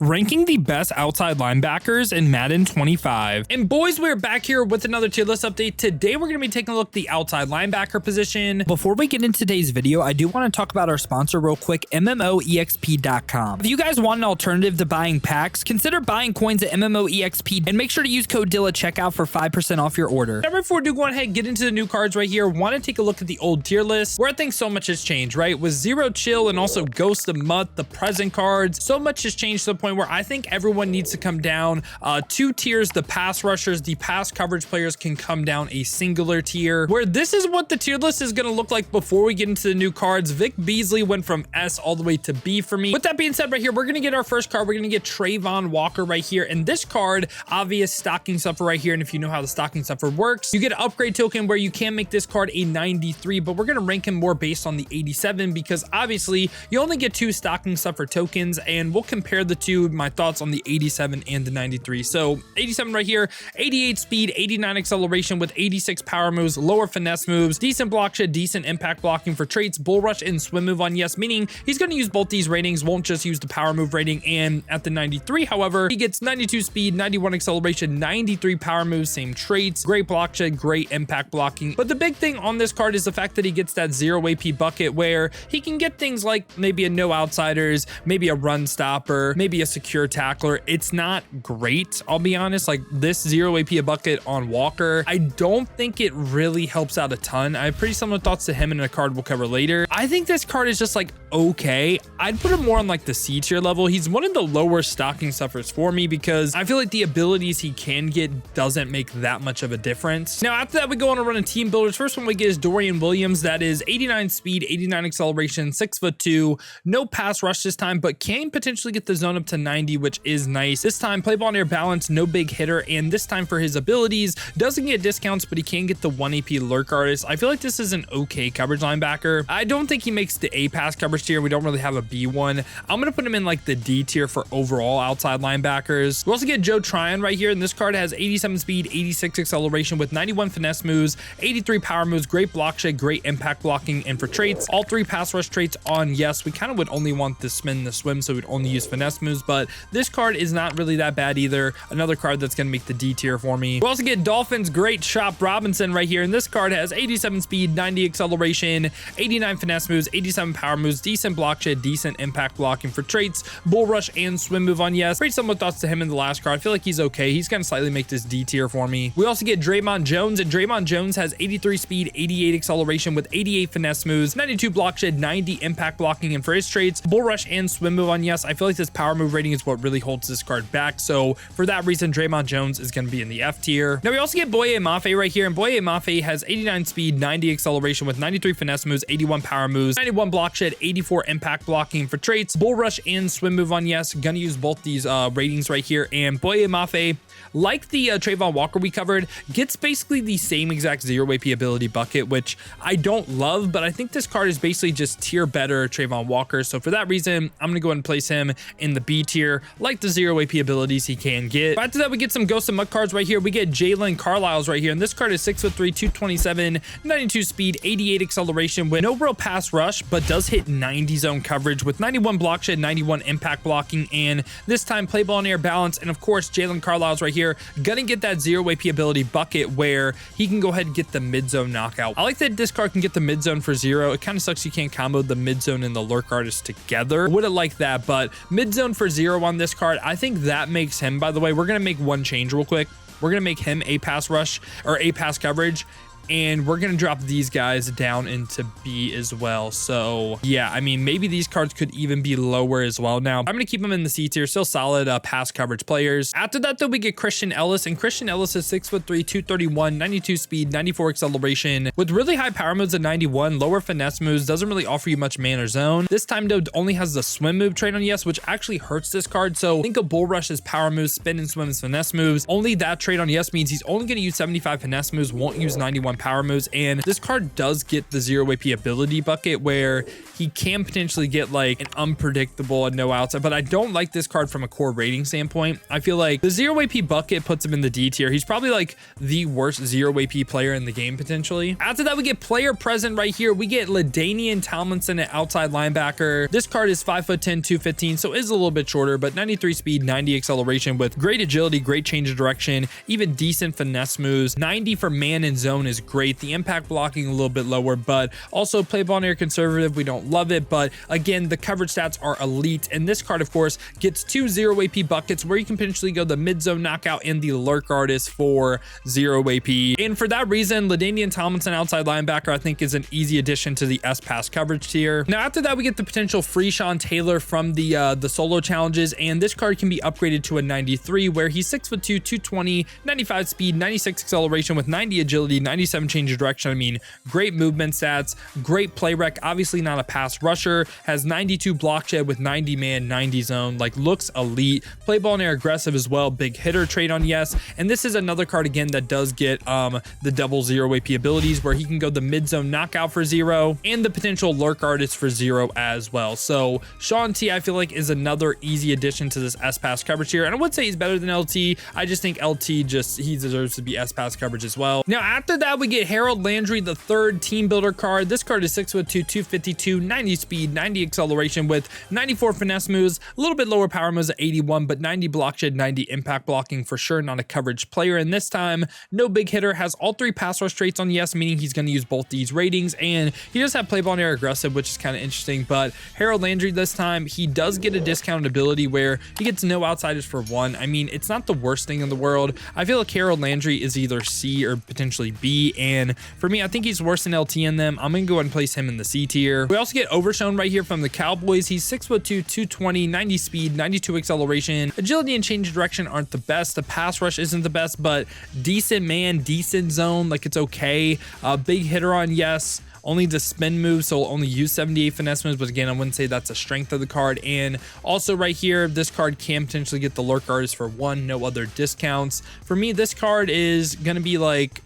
Ranking the best outside linebackers in Madden 25. And boys, we're back here with another tier list update. Today, we're going to be taking a look at the outside linebacker position. Before we get into today's video, I do want to talk about our sponsor real quick, MMOEXP.com. If you guys want an alternative to buying packs, consider buying coins at MMOEXP and make sure to use code DILL at checkout for 5% off your order. Now, before we do go ahead and get into the new cards right here, want to take a look at the old tier list where I think so much has changed, right? With Zero Chill and also Ghost of Mutt, the present cards, so much has changed to the point where I think everyone needs to come down 2 tiers. The pass rushers, the pass coverage players can come down a singular tier, where this is what the tier list is going to look like before we get into the new cards. Vic Beasley went from S all the way to B for me. With that being said, right here, we're going to get our first card. We're going to get Tryon Walker right here. And this card, obvious stocking stuffer right here. And if you know how the stocking stuffer works, you get an upgrade token where you can make this card a 93, but we're going to rank him more based on the 87 because obviously you only get 2 stocking stuffer tokens, and we'll compare the two, my thoughts on the 87 and the 93. So 87 right here, 88 speed, 89 acceleration with 86 power moves, lower finesse moves, decent block shed, decent impact blocking for traits, bull rush and swim move on yes, meaning he's going to use both these ratings, won't just use the power move rating. And at the 93, however, he gets 92 speed, 91 acceleration, 93 power moves, same traits, great block shed, great impact blocking. But the big thing on this card is the fact that he gets that 0 AP bucket where he can get things like maybe a no outsiders, maybe a run stopper, maybe a secure tackler. It's not great, I'll be honest. Like this 0 AP a bucket on Walker, I don't think it really helps out a ton. I have pretty similar thoughts to him in a card we'll cover later. I think this card is just like okay. I'd put him more on like the C tier level. He's one of the lower stocking stuffers for me because I feel like the abilities he can get doesn't make that much of a difference. Now after that, we go on to run a team builders. First one we get is Dorian Williams. That is 89 speed, 89 acceleration, 6'2", no pass rush this time, but can potentially get the zone up to 90, which is nice. This time play ball near balance, no big hitter, and this time for his abilities doesn't get discounts, but he can get the 1 AP lurk artist. I feel like this is an okay coverage linebacker. I don't think he makes the A pass coverage tier. We don't really have a B one. I'm gonna put him in like the D tier for overall outside linebackers. We also get Joe Tryon right here, and this card has 87 speed, 86 acceleration with 91 finesse moves, 83 power moves, great block shed, great impact blocking, and for traits, all 3 pass rush traits on yes. We kind of would only want the spin and the swim, so we'd only use finesse moves, but this card is not really that bad either. Another card that's gonna make the D tier for me. We also get Dolphins great Shop Robinson right here, and this card has 87 speed, 90 acceleration, 89 finesse moves, 87 power moves, decent block shed, decent impact blocking for traits, bull rush and swim move on yes. Pretty similar thoughts to him in the last card. I feel like he's okay. He's gonna slightly make this D tier for me. We also get Draymond Jones, and Draymond Jones has 83 speed, 88 acceleration with 88 finesse moves, 92 block shed, 90 impact blocking, and for his traits, bull rush and swim move on yes. I feel like this power move rating is what really holds this card back, so for that reason Draymond Jones is going to be in the F tier. Now we also get Boye Mafe right here, and Boye Mafe has 89 speed, 90 acceleration with 93 finesse moves, 81 power moves, 91 block shed, 84 impact blocking for traits, bull rush and swim move on yes. Gonna use both these ratings right here, and Boye Mafe, like the Trayvon Walker we covered, gets basically the same exact 0 AP ability bucket, which I don't love, but I think this card is basically just tier better Trayvon Walker. So for that reason, I'm gonna go ahead and place him in the B tier, like the 0 AP abilities he can get. But after that, we get some Ghost of Mutt cards right here. We get Jaylen Carlisle's right here, and this card is 6'3", 227, 92 speed, 88 acceleration with no real pass rush, but does hit 90 zone coverage with 91 block shed, 91 impact blocking, and this time play ball near balance. And of course, Jaylen Carlisle's right here, gonna get that 0 AP ability bucket where he can go ahead and get the mid zone knockout. I like that this card can get the mid zone for 0. It kind of sucks you can't combo the mid zone and the lurk artist together. Wouldn't like that, but mid zone for 0 on this card, I think that makes him, by the way, we're gonna make one change real quick. We're gonna make him a pass rush or a pass coverage, and we're gonna drop these guys down into B as well. So yeah, I mean, maybe these cards could even be lower as well. Now I'm gonna keep them in the C tier, still solid pass coverage players. After that though, we get Christian Ellis, and Christian Ellis is 6'3", 231, 92 speed, 94 acceleration with really high power moves at 91, lower finesse moves, doesn't really offer you much man or zone. This time though, only has the swim move trait on yes, which actually hurts this card. So think of bull rush as power moves, spin and swim as finesse moves. Only that trait on yes means he's only gonna use 75 finesse moves, won't use 91 power moves, and this card does get the 0 AP ability bucket where he can potentially get like an unpredictable and no outside, but I don't like this card from a core rating standpoint. I feel like the 0 AP bucket puts him in the D tier. He's probably like the worst 0 AP player in the game potentially. After that, we get player present right here. We get Talman at outside linebacker. This card is 5'10", 215, so is a little bit shorter, but 93 speed, 90 acceleration with great agility, great change of direction, even decent finesse moves. 90 for man and zone is great. The impact blocking a little bit lower, but also play ball near conservative. We don't love it, but again, the coverage stats are elite. And this card, of course, gets 2 0 AP buckets where you can potentially go the mid zone knockout and the lurk artist for 0 AP. And for that reason, Talman outside linebacker, I think, is an easy addition to the S pass coverage tier. Now, after that, we get the potential free Sean Taylor from the solo challenges, and this card can be upgraded to a 93 where he's 6'2", 220, 95 speed, 96 acceleration with 90 agility, 97 change of direction. I mean, great movement stats, great play rec, obviously not a pass rusher, has 92 block shed with 90 man, 90 zone, like looks elite, play ball and air aggressive as well, big hitter trait on yes. And this is another card again that does get the double 0 AP abilities where he can go the mid zone knockout for 0 and the potential lurk artist for 0 as well. So Sean T, I feel like, is another easy addition to this S pass coverage here, and I would say he's better than LT. I just think LT he deserves to be S pass coverage as well. Now after that, we get Harold Landry, the third team builder card. This card is 6'2", 252, 90 speed, 90 acceleration with 94 finesse moves, a little bit lower power moves at 81, but 90 block shed, 90 impact blocking for sure, not a coverage player. And this time, no big hitter, has all 3 pass rush traits on yes, meaning he's going to use both these ratings, and he does have play ball and air aggressive, which is kind of interesting. But Harold Landry this time, he does get a discounted ability where he gets no outsiders for 1. I mean, it's not the worst thing in the world. I feel like Harold Landry is either C or potentially B, and for me, I think he's worse than LT in them. I'm gonna go ahead and place him in the C tier. We also get Overshown right here from the Cowboys. He's 6'2", 220, 90 speed, 92 acceleration. Agility and change of direction aren't the best. The pass rush isn't the best, but decent man, decent zone, like it's okay. Big hitter on yes. Only the spin move, so only use 78 finesse moves, but again, I wouldn't say that's a strength of the card. And also right here, this card can potentially get the lurk artist for 1, no other discounts. For me, this card is gonna be like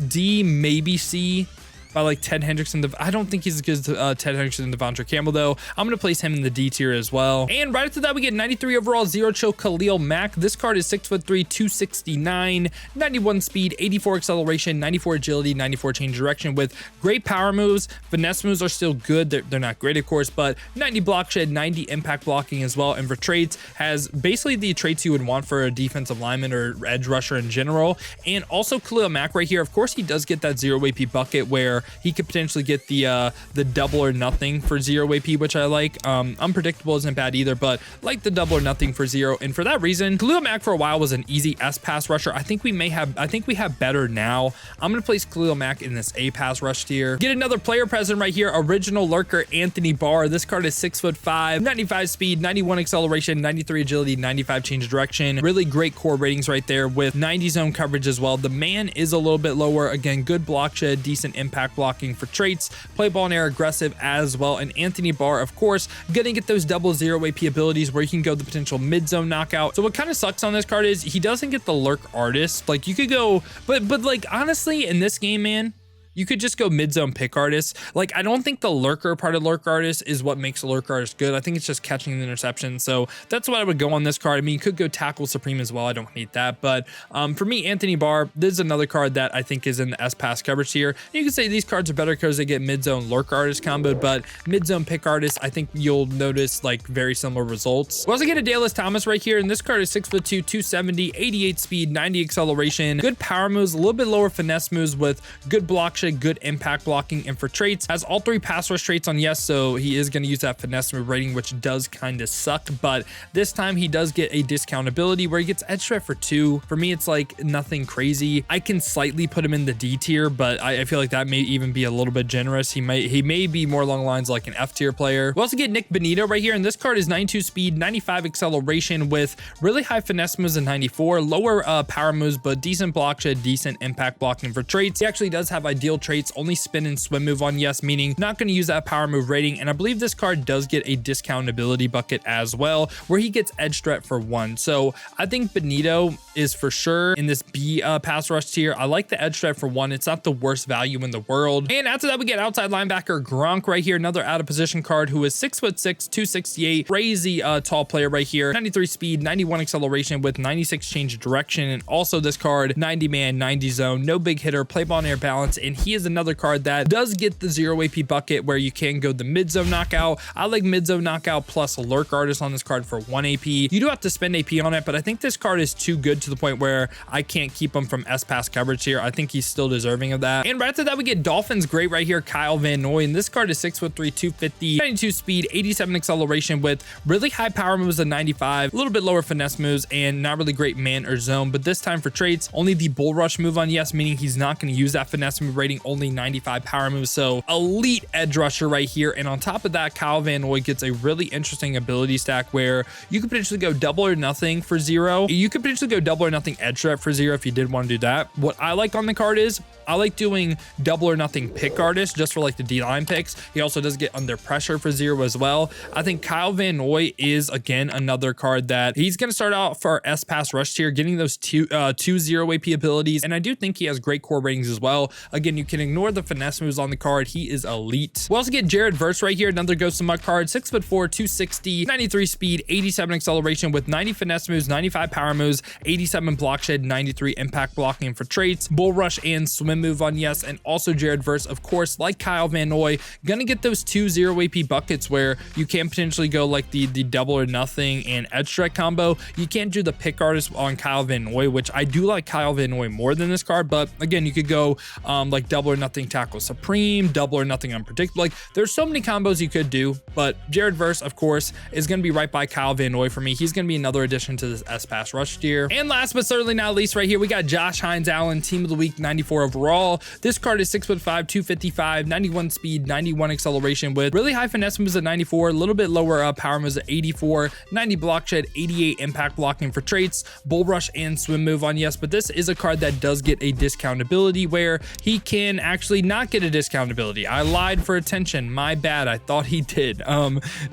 D, maybe C, by like Ted Hendrickson. I don't think he's as good as Ted Hendrickson and Devontre Campbell though. I'm gonna place him in the D tier as well. And right after that, we get 93 overall zero chill Kahlil Mack. This card is 6'3", 269, 91 speed, 84 acceleration, 94 agility, 94 change direction with great power moves. Finesse moves are still good. They're not great, of course, but 90 block shed, 90 impact blocking as well. And for traits, has basically the traits you would want for a defensive lineman or edge rusher in general. And also Kahlil Mack right here, of course, he does get that 0 AP bucket where he could potentially get the double or nothing for 0 AP, which I like. Unpredictable isn't bad either, but like the double or nothing for 0. And for that reason, Kahlil Mack for a while was an easy S pass rusher. I think we have better now. I'm gonna place Kahlil Mack in this A pass rush tier. Get another player present right here. Original lurker Anthony Barr. This card is 6'5", 95 speed, 91 acceleration, 93 agility, 95 change of direction. Really great core ratings right there with 90 zone coverage as well. The man is a little bit lower. Again, good block shed, decent impact blocking for traits, play ball and air aggressive as well. And Anthony Barr, of course, gonna get those double 0 AP abilities where you can go the potential mid zone knockout. So what kind of sucks on this card is he doesn't get the lurk artist. Like you could go, but like honestly in this game, man, you could just go mid-zone pick artist. Like, I don't think the lurker part of lurk artist is what makes a lurk artist good. I think it's just catching the interception. So that's what I would go on this card. I mean, you could go tackle supreme as well. I don't hate that. But for me, Anthony Barr, this is another card that I think is in the S pass coverage here. You can say these cards are better because they get mid-zone lurk artist comboed, but mid-zone pick artist, I think you'll notice like very similar results. We also get a Darius Thomas right here, and this card is 6'2", 270, 88 speed, 90 acceleration, good power moves, a little bit lower finesse moves with good block shed, good impact blocking, and for traits, has all 3 pass rush traits on yes, so he is going to use that finesse move rating, which does kind of suck, but this time he does get a discount ability where he gets edge threat for 2. For me, it's like nothing crazy. I can slightly put him in the D tier, but I feel like that may even be a little bit generous. He may be more along the lines like an F tier player. We also get Nick Bonito right here, and this card is 92 speed, 95 acceleration with really high finesse moves and 94, lower power moves, but decent block shed, decent impact blocking for traits. He actually does have ideal skill traits, only spin and swim move on yes, meaning not going to use that power move rating. And I believe this card does get a discount ability bucket as well, where he gets edge threat for 1. So I think Bonito is for sure in this B pass rush tier. I like the edge threat for 1. It's not the worst value in the world. And after that, we get outside linebacker Gronk right here, another out of position card who is 6'6", 268, crazy tall player right here, 93 speed, 91 acceleration with 96 change of direction. And also this card, 90 man, 90 zone, no big hitter, play ball and air balance. And he is another card that does get the 0 AP bucket where you can go the mid zone knockout. I like mid zone knockout plus a lurk artist on this card for 1 AP. You do have to spend AP on it, but I think this card is too good to the point where I can't keep him from S pass coverage here. I think he's still deserving of that. And right after that, we get Dolphins great right here, Kyle Van Noy. And this card is 6'3", 250, 92 speed, 87 acceleration with really high power moves of 95, a little bit lower finesse moves, and not really great man or zone. But this time for traits, only the bull rush move on yes, meaning he's not going to use that finesse move rating, only 95 power moves. So elite edge rusher right here. And on top of that, Kyle Van Noy gets a really interesting ability stack where you could potentially go double or nothing for 0. You could potentially go double or nothing edge threat for 0 if you did want to do that. What I like on the card is I like doing double or nothing pick artist just for like the D-line picks. He also does get under pressure for 0 as well. I think Kyle Van Noy is again another card that he's going to start out for our S pass rush tier, getting those two 0 AP abilities. And I do think he has great core ratings as well. Again, you can ignore the finesse moves on the card. He is elite. We also get Jared Verse right here, another Ghost of Muck card, 6'4", 260, 93 speed, 87 acceleration with 90 finesse moves, 95 power moves, 87 block shed, 93 impact blocking for traits, bull rush and swim move on yes. And also Jared Verse, of course, like Kyle Van Noy, gonna get those 2 0 AP buckets where you can potentially go like the double or nothing and edge threat combo. You can't do the pick artist on Kyle Van Noy, which I do like Kyle Van Noy more than this card, but again, you could go like double or nothing tackle supreme, double or nothing unpredictable. Like there's so many combos you could do, but Jared Verse, of course, is going to be right by Kyle Van Noy for me. He's going to be another addition to this S pass rush tier. And last but certainly not least right here, we got Josh Hines Allen, team of the week, 94 overall. This card is 6'5", 255, 91 speed, 91 acceleration with really high finesse moves at 94, a little bit lower power moves at 84, 90 block shed, 88 impact blocking for traits, bull rush and swim move on yes. But this is a card that does get a discount ability where he can actually not get a discount ability. I lied for attention. My bad. I thought he did.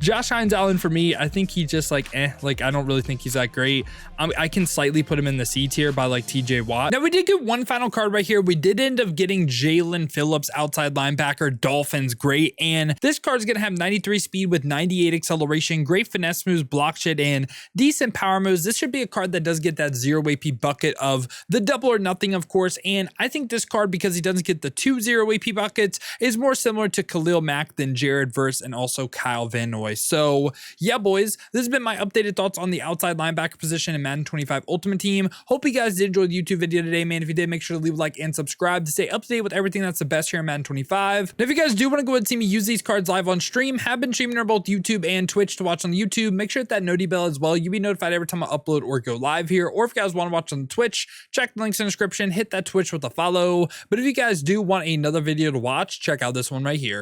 Josh Hines Allen for me, I think he just like I don't really think he's that great. I can slightly put him in the C tier by like TJ Watt. Now we did get one final card right here. We did end up getting Jaylen Phillips, outside linebacker, Dolphins great. And this card is going to have 93 speed with 98 acceleration, great finesse moves, block shed, and decent power moves. This should be a card that does get that 0 AP bucket of the double or nothing, of course. And I think this card, because he doesn't get the 2 0 AP buckets, is more similar to Kahlil Mack than Jared Verse and also Kyle Van Noy. So yeah, boys, this has been my updated thoughts on the outside linebacker position in Madden 25 Ultimate Team. Hope you guys did enjoy the YouTube video today, man. If you did, make sure to leave a like and subscribe to stay up to date with everything that's the best here in Madden 25. And if you guys do want to go ahead and see me use these cards live on stream, have been streaming on both YouTube and Twitch to watch on YouTube. Make sure to hit that noti bell as well. You'll be notified every time I upload or go live here. Or if you guys want to watch on Twitch, check the links in the description, hit that Twitch with a follow. But if you guys do want another video to watch, check out this one right here.